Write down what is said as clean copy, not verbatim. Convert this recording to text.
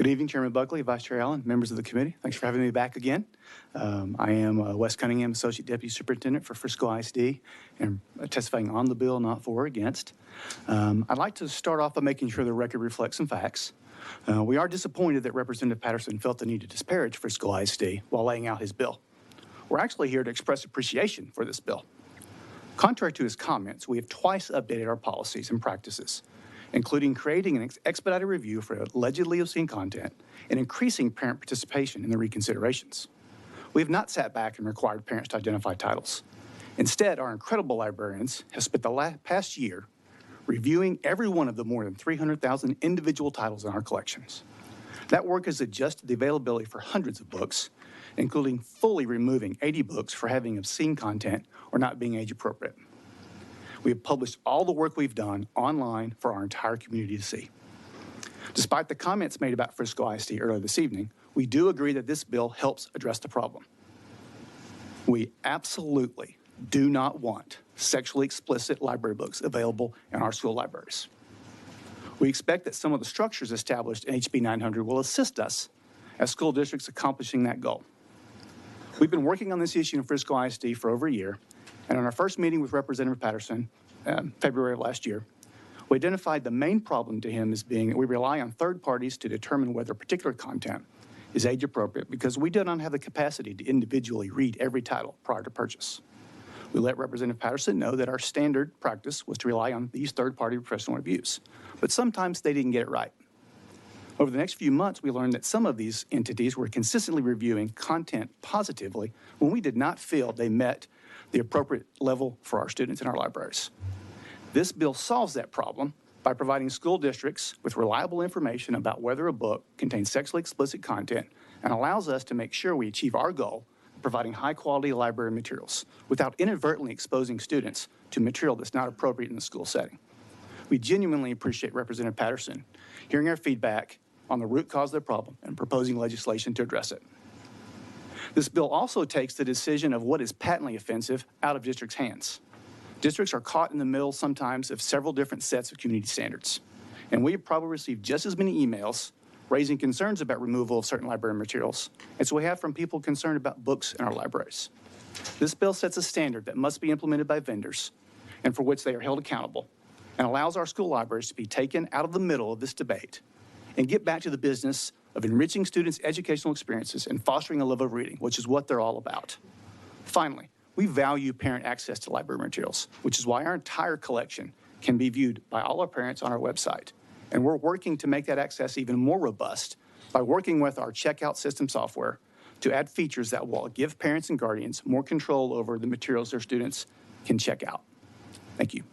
Good evening, Chairman Buckley, Vice Chair Allen, members of the committee. Thanks for having me back again. I am Wes Cunningham, Associate Deputy Superintendent for Frisco ISD, and testifying on the bill, not for or against. I'd like to start off by making sure the record reflects some facts. We are disappointed that Representative Patterson felt the need to disparage Frisco ISD while laying out his bill. We're actually here to express appreciation for this bill. Contrary to his comments, we have twice updated our policies and practices, including creating an expedited review for allegedly obscene content and increasing parent participation in the reconsiderations. We have not sat back and required parents to identify titles. Instead, our incredible librarians have spent the past year reviewing every one of the more than 300,000 individual titles in our collections. That work has adjusted the availability for hundreds of books, including fully removing 80 books for having obscene content or not being age appropriate. We have published all the work we've done online for our entire community to see. Despite the comments made about Frisco ISD earlier this evening, we do agree that this bill helps address the problem. We absolutely do not want sexually explicit library books available in our school libraries. We expect that some of the structures established in HB 900 will assist us as school districts accomplishing that goal. We've been working on this issue in Frisco ISD for over a year, and on our first meeting with Representative Patterson, February of last year, we identified the main problem to him as being that we rely on third parties to determine whether particular content is age appropriate because we do not have the capacity to individually read every title prior to purchase. We let Representative Patterson know that our standard practice was to rely on these third-party professional reviews, but sometimes they didn't get it right. Over the next few months, we learned that some of these entities were consistently reviewing content positively when we did not feel they met the appropriate level for our students in our libraries. This bill solves that problem by providing school districts with reliable information about whether a book contains sexually explicit content and allows us to make sure we achieve our goal of providing high-quality library materials without inadvertently exposing students to material that's not appropriate in the school setting. We genuinely appreciate Representative Patterson hearing our feedback on the root cause of the problem and proposing legislation to address it. This bill also takes the decision of what is patently offensive out of districts' hands. Districts are caught in the middle sometimes of several different sets of community standards, and we have probably received just as many emails raising concerns about removal of certain library materials as we have from people concerned about books in our libraries. This bill sets a standard that must be implemented by vendors and for which they are held accountable, and allows our school libraries to be taken out of the middle of this debate and get back to the business of enriching students' educational experiences and fostering a love of reading, which is what they're all about. Finally, we value parent access to library materials, which is why our entire collection can be viewed by all our parents on our website. And we're working to make that access even more robust by working with our checkout system software to add features that will give parents and guardians more control over the materials their students can check out. Thank you.